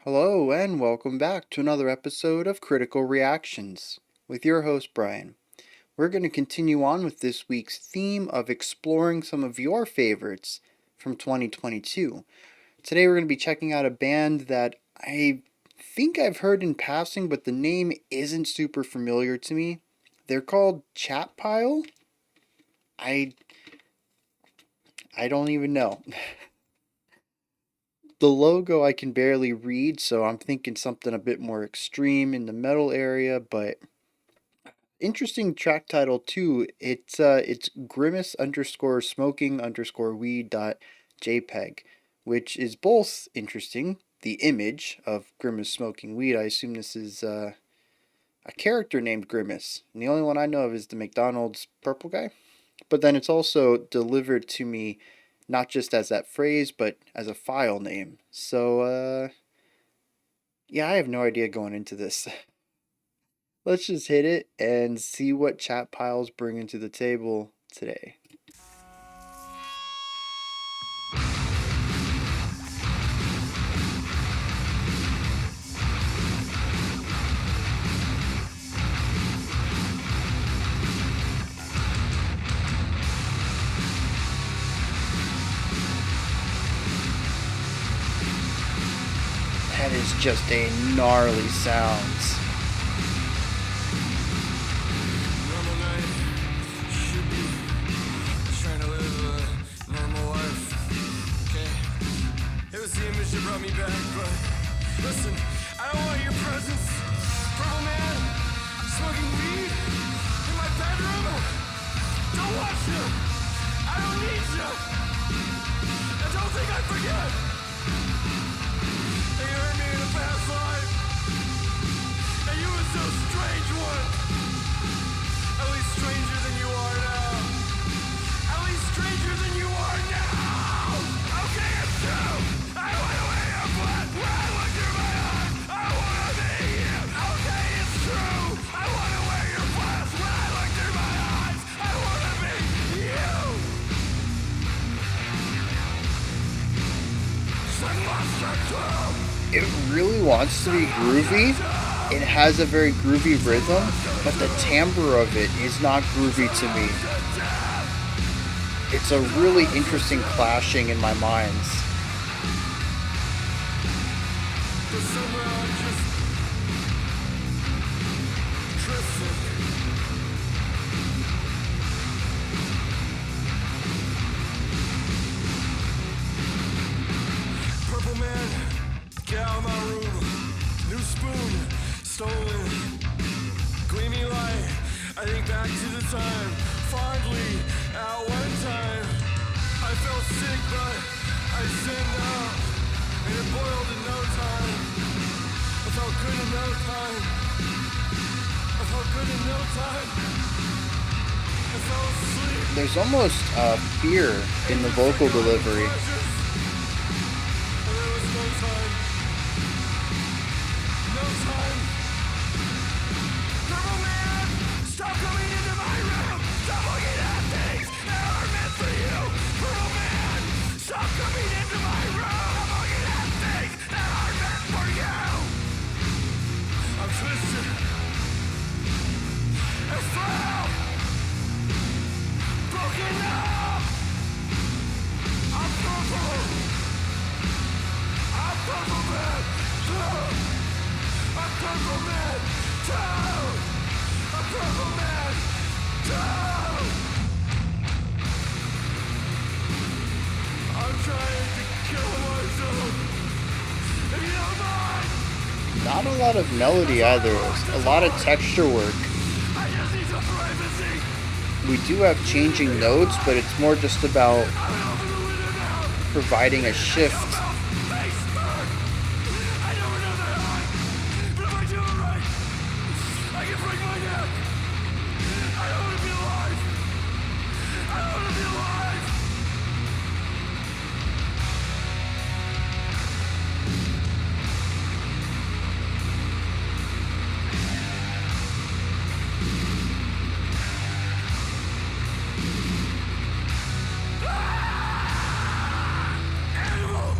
Hello, and welcome back to another episode of Critical Reactions with your host, Bryan. We're going to continue on with this week's theme of exploring some of your favorites from 2022. Today, we're going to be checking out a band that I think I've heard in passing, but the name isn't super familiar to me. They're called Chat Pile. I don't even know. The logo I can barely read, so I'm thinking something a bit more extreme in the metal area, but interesting track title too. It's grimace underscore smoking underscore weed dot jpeg, which is both interesting. The image of Grimace smoking weed. I assume this is a character named Grimace, and the only one I know of is the McDonald's purple guy. But then it's also delivered to me not just as that phrase, but as a file name. So, yeah, I have no idea going into this. Let's just hit it and see what chat piles bring to the table today. That is just a gnarly sounds. Normal night, should be trying to live a normal life. Okay, it was the image that brought me back, but listen, I don't want your presence. Purple man, smoking weed in my bedroom. Don't want you. I don't need you. And don't think I forget. You hurt me in a past life, and you were so strange one. At least stranger than you are now. At least stranger than you are now. Okay, it's true. I wanna wear your blood when I look through my eyes. I wanna be you. Okay, it's true. I wanna wear your blood when I look through my eyes. I wanna be you. Send monster too. It really wants to be groovy. It has a very groovy rhythm, but the timbre of it is not groovy to me. It's a really interesting clashing in my minds. But somehow I'm just drifting. Purple man, get out of my room. New spoon, stolen. Gleamy light, I think back to the time. Fondly, at one time. I felt sick, but I sinned out. And it boiled in no time. I felt good in no time. I felt good in no time. I fell asleep. There's almost fear in the vocal delivery. And there was no time. No time. Purple man, stop coming into my room. Stop looking at things that aren't meant for you. Purple man, stop coming into my room. Stop looking at things that aren't meant for you. I'm twisted and frail, broken up. I'm purple. I'm purple man. I'm purple man. I'm purple man. I'm trying to kill myself. If you don't mind, Not a lot of melody either. A lot of texture work. I just need some privacy. We do have changing notes, but it's more just about I'm gonna open the window now. providing a shift. Facebook. I never know that high, but if I do it right, I can break my neck. I don't want to be alive. I don't want to be alive. Animal.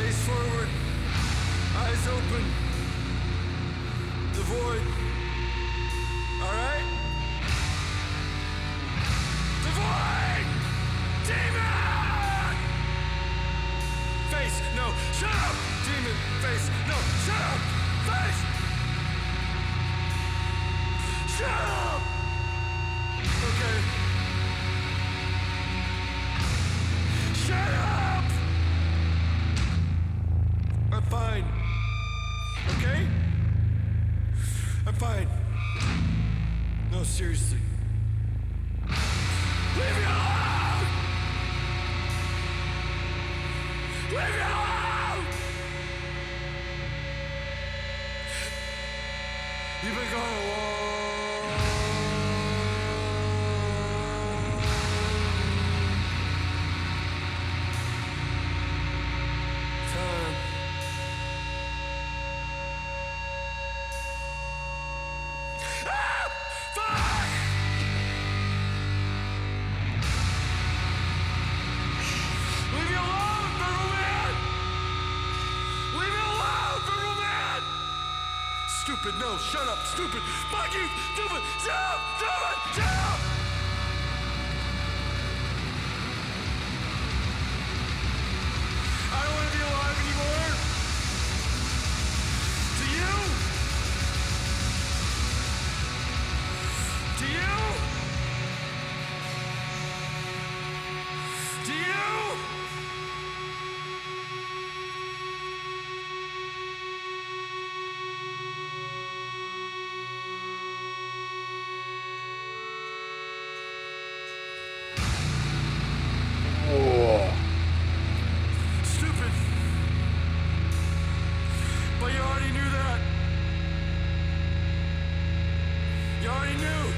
Face forward, eyes open. The void. Alright? The void! Demon! Face, no, shut up! Demon, face, no, shut up! Face! Shut up! Okay. Shut up! I'm fine. Okay? I'm fine. No, seriously. Leave me alone! Leave me alone! You've been gone a long time. Ah! Fuck! Leave me alone, Purple Man! Leave me alone, Purple Man! Stupid, no, shut up, stupid! Fuck you, stupid! Shut up, stupid! Shut up! I don't want to be alive anymore! Do you? Do you? Do you? Oh. Stupid. But you already knew that. You already knew.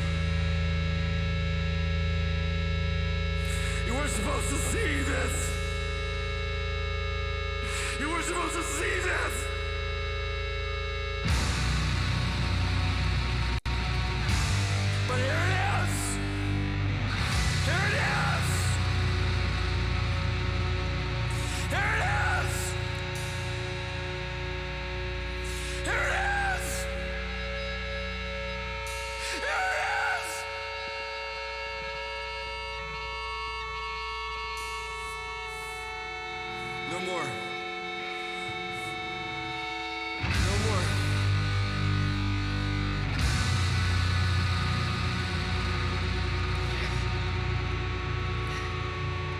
You weren't supposed to see this. You weren't supposed to see this. But here it is. Here it is. Here it is. Here it is. Here it is. No more. No more.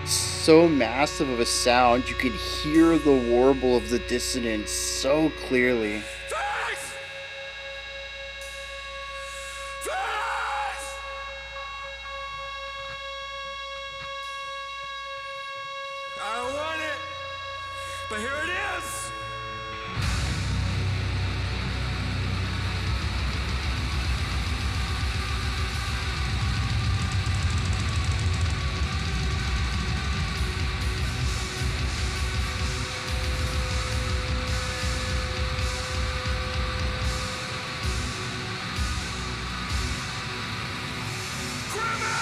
So massive of a sound, you could hear the warble of the dissonance so clearly. Face! Face! I don't want it, but here it is. Grimace!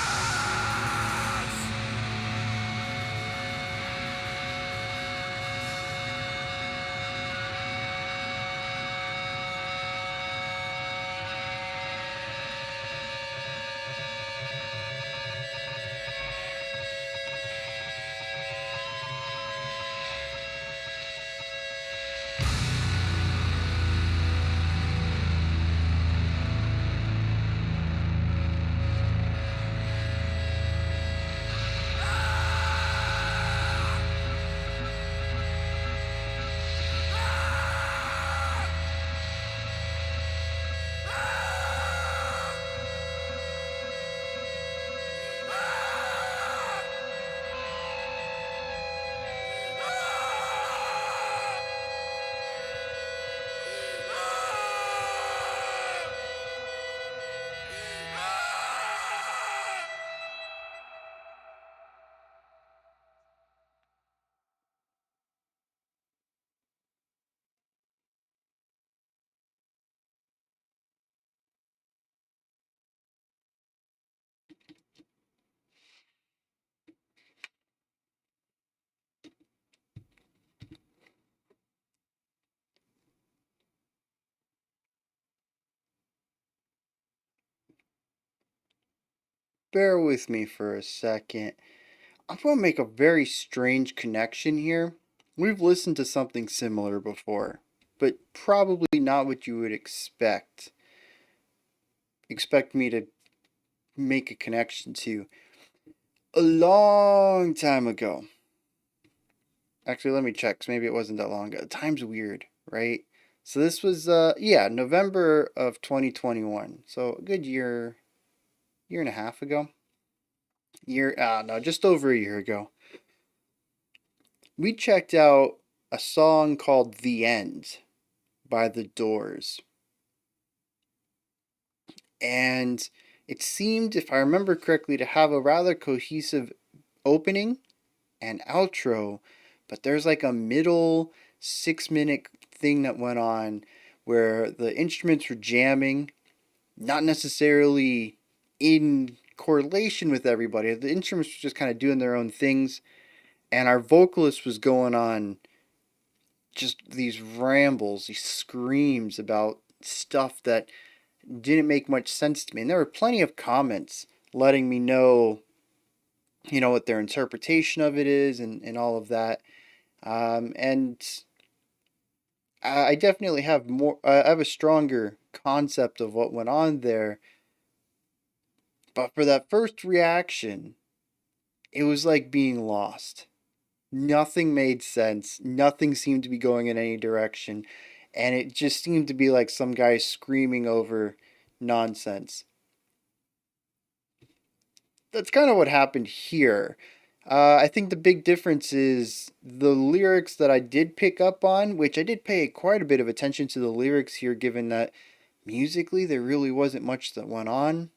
bear with me for a second. I'm going to make a very strange connection here. We've listened to something similar before, but probably not what you would expect. Expect me to make a connection to. A long time ago. Actually, let me check, 'cause maybe it wasn't that long ago. Time's weird, right? So this was, yeah, November of 2021. So a good year and a half ago. No, just over a year ago. We checked out a song called The End by The Doors. And it seemed, if I remember correctly, to have a rather cohesive opening and outro, but there's like a middle 6 minute thing that went on where the instruments were jamming, not necessarily in correlation with everybody. The instruments were just kind of doing their own things, and our vocalist was going on just these rambles, these screams about stuff that didn't make much sense to me. And there were plenty of comments letting me know, what their interpretation of it is and all of that. And I definitely have more, I have a stronger concept of what went on there. But for that first reaction, it was like being lost. Nothing made sense. Nothing seemed to be going in any direction. And it just seemed to be like some guy screaming over nonsense. That's kind of what happened here. I think the big difference is the lyrics that I did pick up on, which I did pay quite a bit of attention to the lyrics here, given that musically there really wasn't much that went on.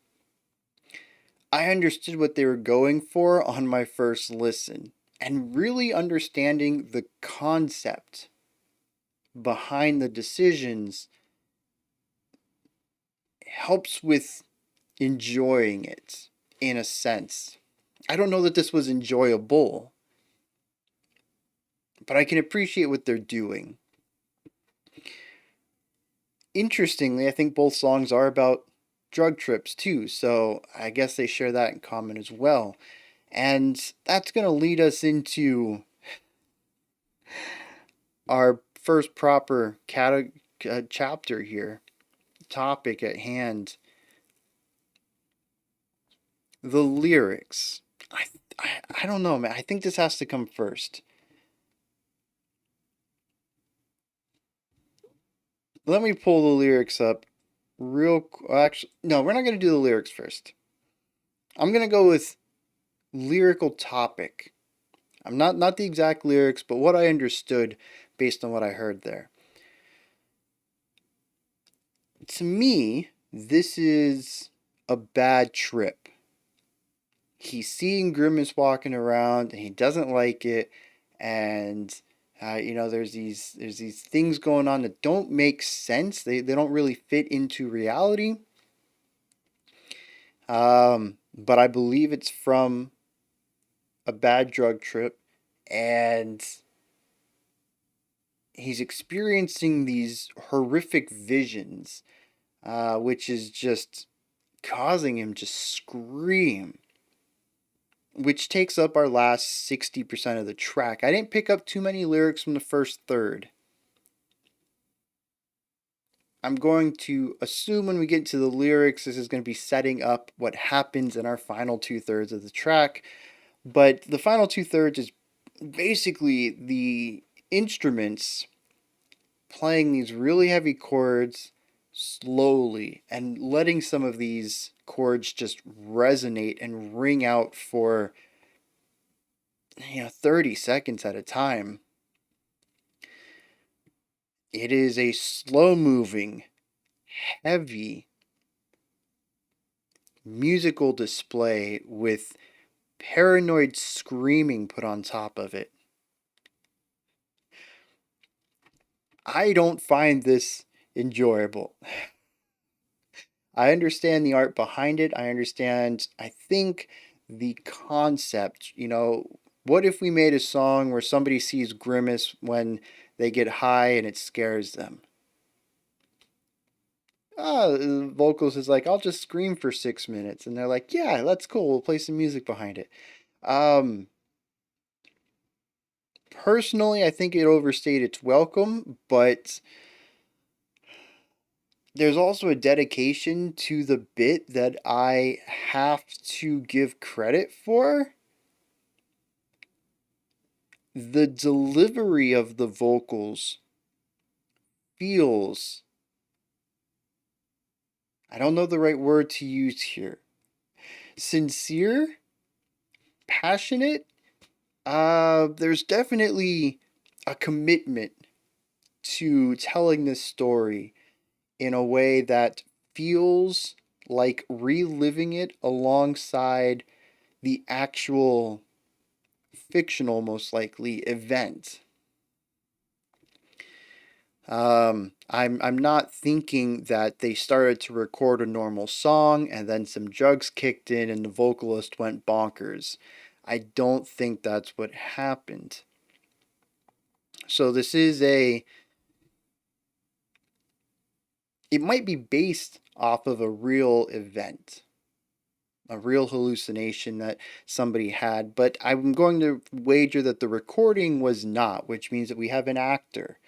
I understood what they were going for on my first listen, and really understanding the concept behind the decisions helps with enjoying it in a sense. I don't know that this was enjoyable, but I can appreciate what they're doing. Interestingly, I think both songs are about drug trips too, so I guess they share that in common as well. And that's going to lead us into our first proper chapter here, topic at hand, the lyrics. I, I don't know, man. I think this has to come first. Let me pull the lyrics up actually, no, we're not going to do the lyrics first. I'm going to go with lyrical topic. I'm not the exact lyrics, but what I understood based on what I heard there. To me, this is a bad trip. He's seeing Grimace walking around and he doesn't like it, and there's these things going on that don't make sense. They don't really fit into reality. But I believe it's from a bad drug trip, and he's experiencing these horrific visions, which is just causing him to scream, which takes up our last 60% of the track. I didn't pick up too many lyrics from the first third. I'm going to assume when we get to the lyrics, this is going to be setting up what happens in our final 2/3 of the track. But the final 2/3 is basically the instruments playing these really heavy chords slowly and letting some of these chords just resonate and ring out for 30 seconds at a time. It is a slow moving, heavy musical display with paranoid screaming put on top of it. I don't find this enjoyable. I understand the art behind it. I think, the concept. What if we made a song where somebody sees Grimace when they get high and it scares them? The vocals is like, I'll just scream for 6 minutes. And they're like, yeah, that's cool. We'll play some music behind it. Um, Personally, I think it overstayed its welcome, but there's also a dedication to the bit that I have to give credit for. The delivery of the vocals feels, I don't know the right word to use here, sincere, passionate. There's definitely a commitment to telling this story in a way that feels like reliving it alongside the actual fictional, most likely, event. I'm not thinking that they started to record a normal song and then some drugs kicked in and the vocalist went bonkers. I don't think that's what happened. So this is a, it might be based off of a real event, a real hallucination that somebody had, but I'm going to wager that the recording was not, which means that we have an actor.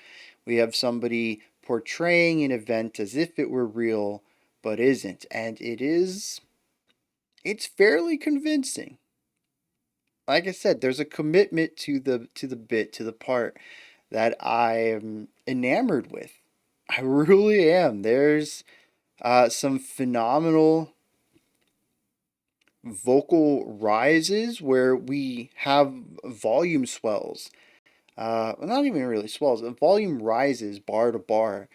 We have somebody portraying an event as if it were real, but isn't. And it's fairly convincing. Like I said, there's a commitment to the bit, to the part that I am enamored with. I really am. There's some phenomenal vocal rises where we have volume swells. Not even really swells. The volume rises bar to bar,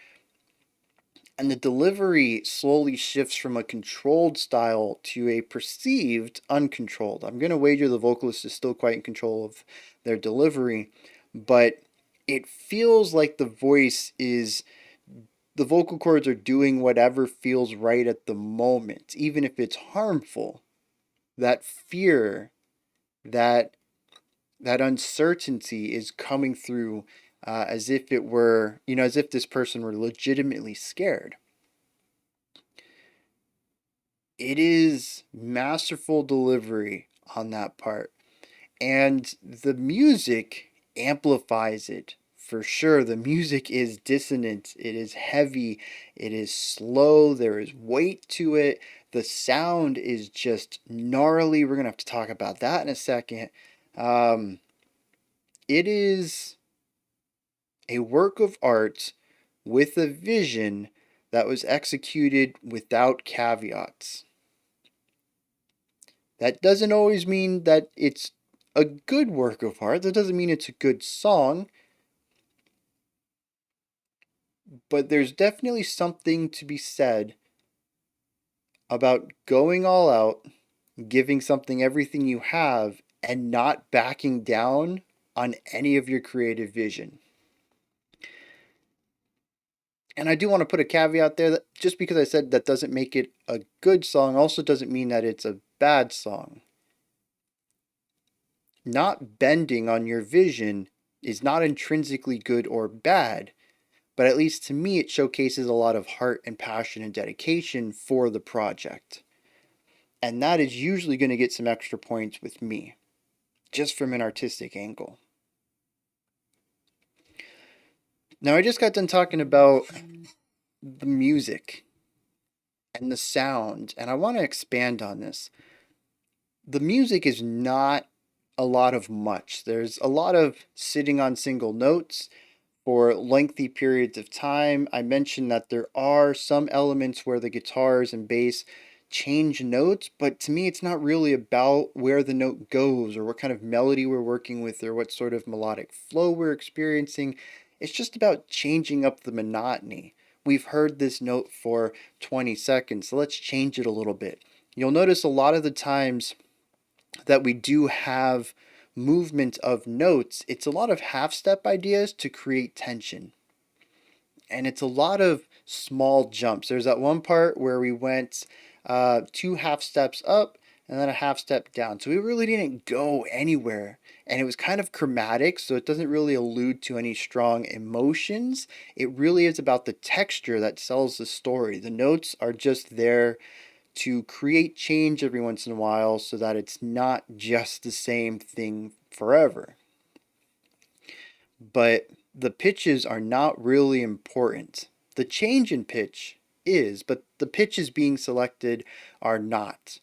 and the delivery slowly shifts from a controlled style to a perceived uncontrolled. I'm going to wager the vocalist is still quite in control of their delivery, but it feels like the vocal cords are doing whatever feels right at the moment, even if it's harmful. That fear, that that uncertainty is coming through as if it were, as if this person were legitimately scared. It is masterful delivery on that part. And the music amplifies it for sure. The music is dissonant, it is heavy, it is slow, there is weight to it. The sound is just gnarly. We're going to have to talk about that in a second. Um, it is a work of art with a vision that was executed without caveats. That doesn't always mean that it's a good work of art. That doesn't mean it's a good song. But there's definitely something to be said about going all out, giving something everything you have, and not backing down on any of your creative vision. And I do want to put a caveat there that just because I said that doesn't make it a good song also doesn't mean that it's a bad song. Not bending on your vision is not intrinsically good or bad, but at least to me, it showcases a lot of heart and passion and dedication for the project. And that is usually going to get some extra points with me, just from an artistic angle. Now, I just got done talking about the music and the sound, and I want to expand on this. The music is not a lot of much. There's a lot of sitting on single notes for lengthy periods of time. I mentioned that there are some elements where the guitars and bass change notes, but to me, it's not really about where the note goes or what kind of melody we're working with or what sort of melodic flow we're experiencing. It's just about changing up the monotony. We've heard this note for 20 seconds, so let's change it a little bit. You'll notice a lot of the times that we do have movement of notes, it's a lot of half step ideas to create tension. And it's a lot of small jumps. There's that one part where we went 2 half steps up and then a half step down. So we really didn't go anywhere. and it was kind of chromatic, so it doesn't really allude to any strong emotions. It really is about the texture that sells the story. The notes are just there to create change every once in a while so that it's not just the same thing forever. But the pitches are not really important. The change in pitch is, but the pitches being selected are not.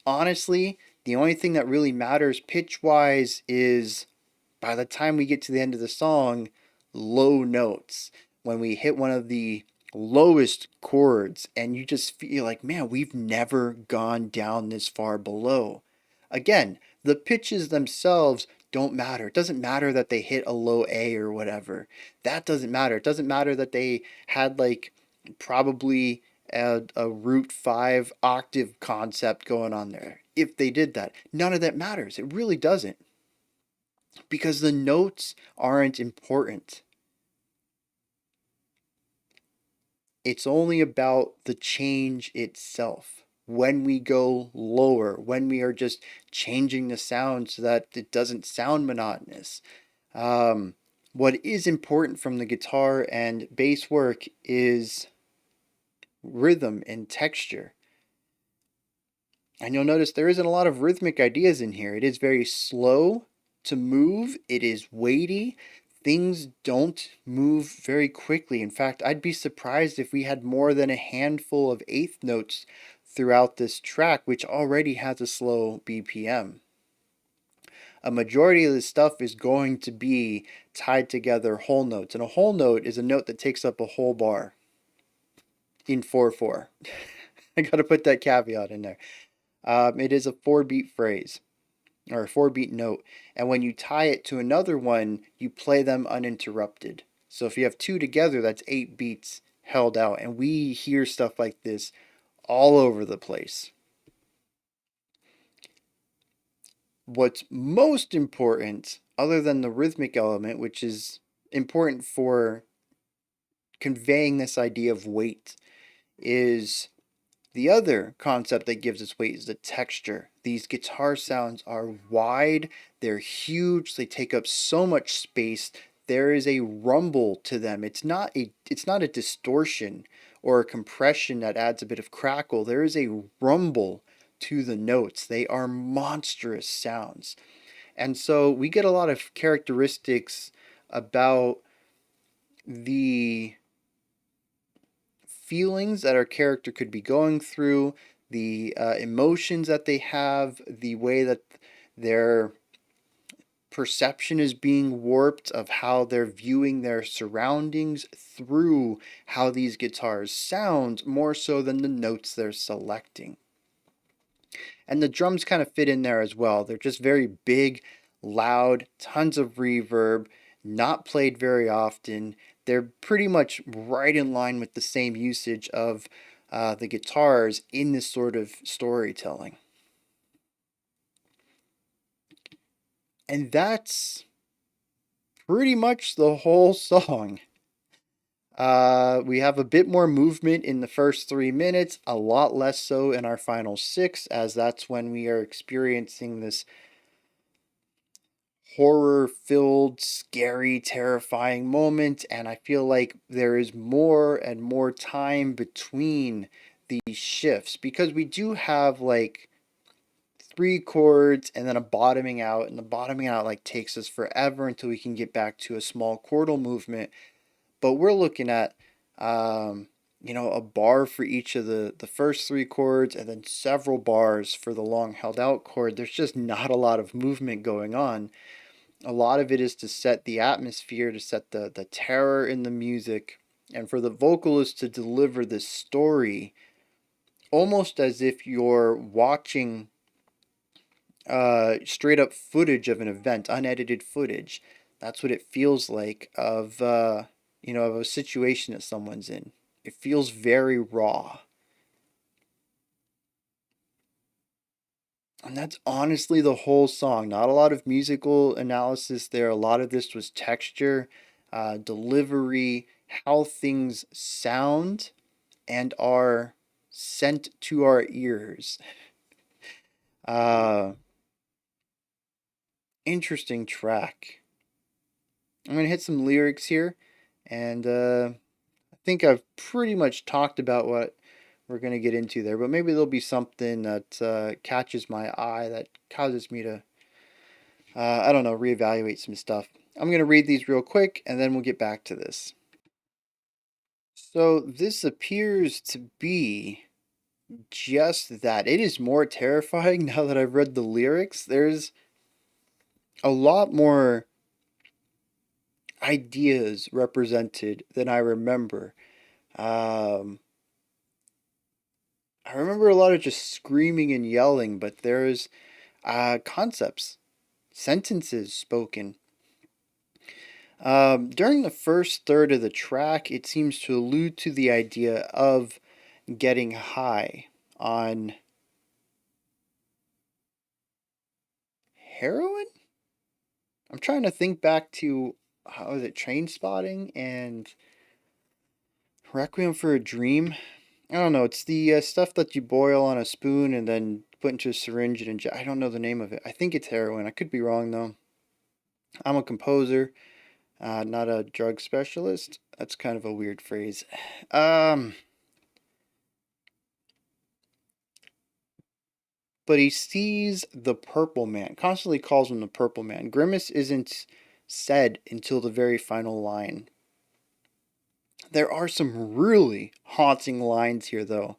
Honestly, the only thing that really matters pitch wise is by the time we get to the end of the song, low notes. When we hit one of the lowest chords, and you just feel like, man, we've never gone down this far below. Again, the pitches themselves don't matter. It doesn't matter that they hit a low A or whatever. That doesn't matter. It doesn't matter that they had like probably a root 5 octave concept going on there. If they did that, none of that matters. It really doesn't, because the notes aren't important. It's only about the change itself. When we go lower, when we are just changing the sound so that it doesn't sound monotonous. Um, what is important from the guitar and bass work is rhythm and texture. And you'll notice there isn't a lot of rhythmic ideas in here. It is very slow to move, it is weighty. Things don't move very quickly. In fact, I'd be surprised if we had more than a handful of eighth notes throughout this track, which already has a slow BPM. A majority of this stuff is going to be tied together whole notes, and a whole note is a note that takes up a whole bar in 4/4. I gotta put that caveat in there. It is a 4-beat phrase or a 4-beat note, and when you tie it to another one, you play them uninterrupted. So if you have two together, that's 8 beats held out, and we hear stuff like this all over the place. What's most important, other than the rhythmic element, which is important for conveying this idea of weight, is the other concept that gives us weight is the texture. These guitar sounds are wide, they're huge, they take up so much space. There is a rumble to them. It's not a distortion or a compression that adds a bit of crackle. There is a rumble to the notes. They are monstrous sounds. And so we get a lot of characteristics about the feelings that our character could be going through, the emotions that they have, the way that their perception is being warped of how they're viewing their surroundings through how these guitars sound, more so than the notes they're selecting. And the drums kind of fit in there as well. They're just very big, loud, tons of reverb, not played very often. They're pretty much right in line with the same usage of the guitars in this sort of storytelling. And that's pretty much the whole song. We have a bit more movement in the first 3 minutes, a lot less so in our final six, as that's when we are experiencing this horror filled, scary, terrifying moment. And I feel like there is more and more time between these shifts, because we do have like three chords and then a bottoming out, and the bottoming out like takes us forever until we can get back to a small chordal movement. But we're looking at a bar for each of the first three chords, and then several bars for the long held out chord. There's just not a lot of movement going on. A lot of it is to set the atmosphere, to set the terror in the music, and for the vocalist to deliver this story almost as if you're watching straight up footage of an event, unedited footage. That's what it feels like of a situation that someone's in. It feels very raw. And that's honestly the whole song. Not a lot of musical analysis there. A lot of this was texture, delivery, how things sound and are sent to our ears. Uh, Interesting track. I'm gonna hit some lyrics here, and I think I've pretty much talked about what we're gonna get into there, but maybe there'll be something that catches my eye that causes me to, I don't know, reevaluate some stuff. I'm gonna read these real quick, and then we'll get back to this. So this appears to be just that. It is more terrifying now that I've read the lyrics. There's a lot more ideas represented than I remember. Um, I remember a lot of just screaming and yelling, but there's concepts, sentences spoken. During the first third of the track, it seems to allude to the idea of getting high on heroin. I'm trying to think back to how was it Train Spotting and Requiem for a Dream. I don't know. It's the stuff that you boil on a spoon and then put into a syringe and inject. I don't know the name of it. I think it's heroin. I could be wrong though. I'm a composer, not a drug specialist. That's kind of a weird phrase. Um, but he sees the Purple Man. Constantly calls him the Purple Man. Grimace isn't said until the very final line. There are some really haunting lines here, though.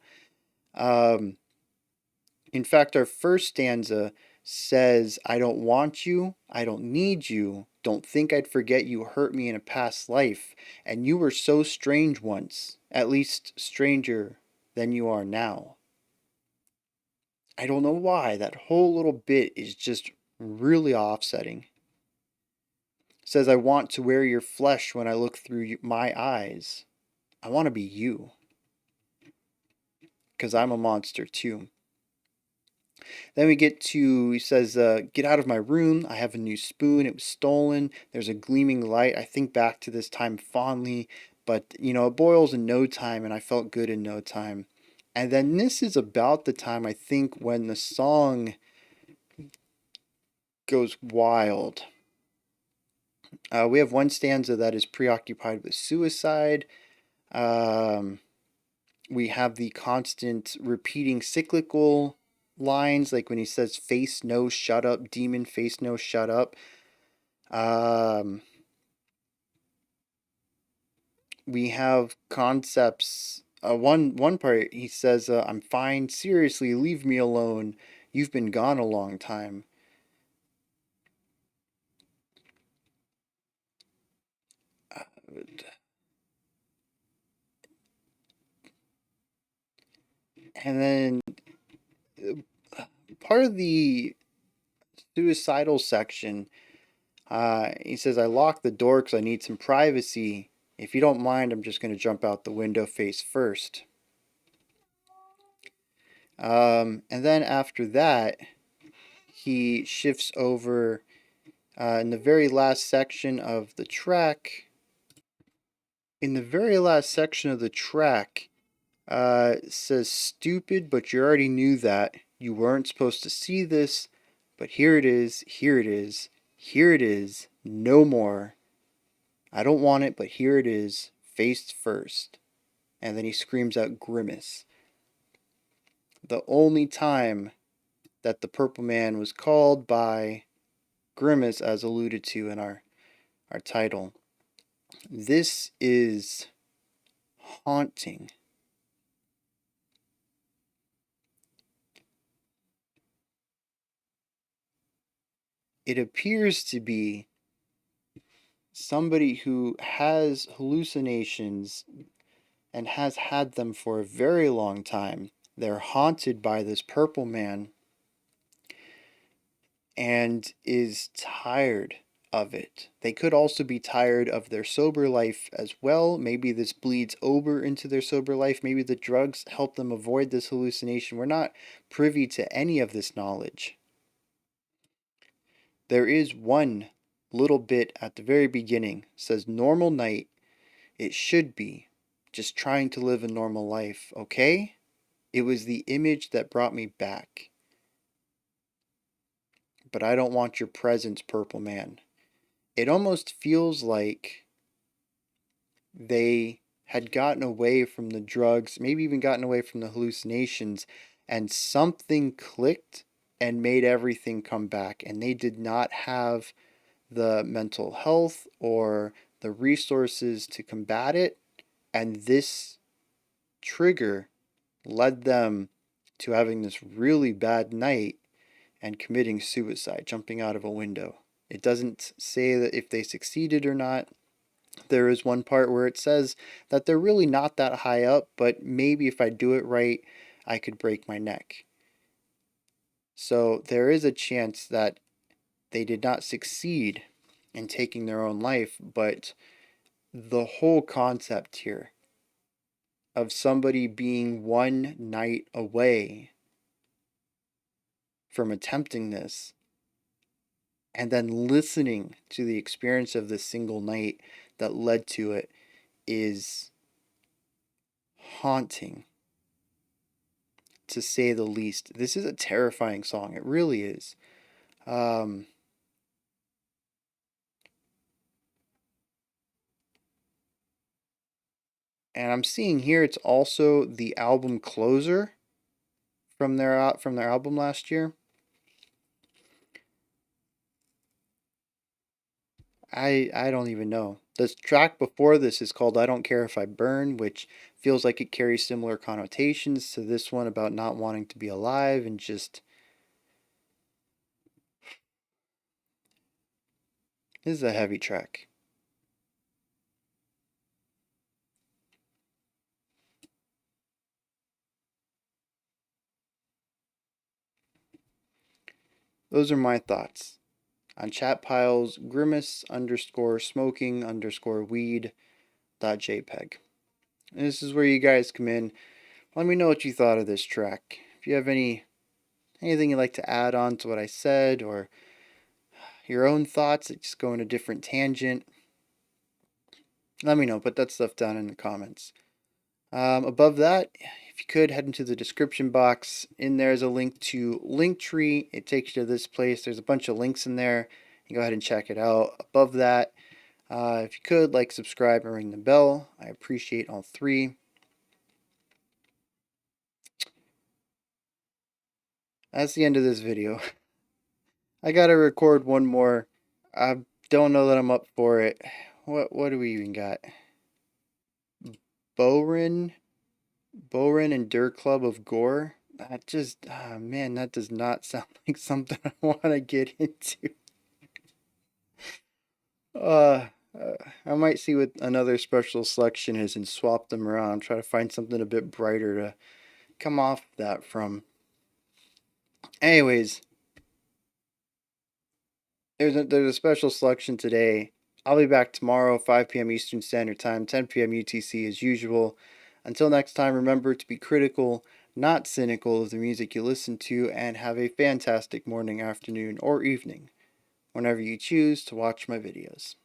Um, in fact, our first stanza says, I don't want you, I don't need you, don't think I'd forget you hurt me in a past life, and you were so strange once, at least stranger than you are now. I don't know why, that whole little bit is just really offsetting. It says, I want to wear your flesh when I look through my eyes. I want to be you, because I'm a monster too. Then we get to, he says, get out of my room. I have a new spoon. It was stolen. There's a gleaming light. I think back to this time fondly, but, it boils in no time, and I felt good in no time. And then this is about the time, I think, when the song goes wild. We have one stanza that is preoccupied with suicide. Um, we have the constant repeating cyclical lines, like when he says face no shut up, demon face no shut up. um we have concepts. One part he says, I'm fine, seriously, leave me alone, you've been gone a long time. uh, and then part of the suicidal section, he says, I locked the door because I need some privacy. If you don't mind, I'm just going to jump out the window face first. And then after that, he shifts over in the very last section of the track. In the very last section of the track, it says, stupid, but you already knew that. You weren't supposed to see this, but here it is, here it is, here it is, no more. I don't want it, but here it is, face first. And then he screams out Grimace. The only time that the Purple Man was called by Grimace, as alluded to in our title. This is haunting. It appears to be somebody who has hallucinations and has had them for a very long time. They're haunted by this Purple Man and is tired of it. They could also be tired of their sober life as well. Maybe this bleeds over into their sober life. Maybe the drugs help them avoid this hallucination. We're not privy to any of this knowledge. There is one little bit at the very beginning, says normal night. It should be just trying to live a normal life, okay? It was the image that brought me back. but I don't want your presence, Purple Man. It almost feels like they had gotten away from the drugs, maybe even gotten away from the hallucinations, and something clicked and made everything come back. And they did not have the mental health or the resources to combat it. And this trigger led them to having this really bad night and committing suicide, jumping out of a window. It doesn't say that if they succeeded or not. There is one part where it says that they're really not that high up, but maybe if I do it right, I could break my neck. So there is a chance that they did not succeed in taking their own life, but the whole concept here of somebody being one night away from attempting this and then listening to the experience of this single night that led to it is haunting, to say the least. This is a terrifying song. It really is. Um, and I'm seeing here it's also the album closer from their album last year. I don't even know. The track before this is called I Don't Care If I Burn, which feels like it carries similar connotations to this one about not wanting to be alive and just, this is a heavy track. Those are my thoughts on Chat Pile's grimace underscore smoking underscore weed dot jpeg. And this is where you guys come in. Let me know what you thought of this track. If you have anything you'd like to add on to what I said, or your own thoughts that just go in a different tangent, let me know. Put that stuff down in the comments. Above that, if you could head into the description box. In there is a link to Linktree. It takes you to this place. There's a bunch of links in there. You go ahead and check it out. Above that, if you could like, subscribe, and ring the bell. I appreciate all three. That's the end of this video. I gotta record one more. I don't know that I'm up for it. What do we even got? Borin, Borin and Dirt Club of Gore. That just, man, that does not sound like something I want to get into. Uh, uh, I might see what another special selection is and swap them around. Try to find something a bit brighter to come off that from. Anyways, there's a special selection today. I'll be back tomorrow, 5 p.m. Eastern Standard Time, 10 p.m. UTC as usual. Until next time, remember to be critical, not cynical of the music you listen to, and have a fantastic morning, afternoon, or evening whenever you choose to watch my videos.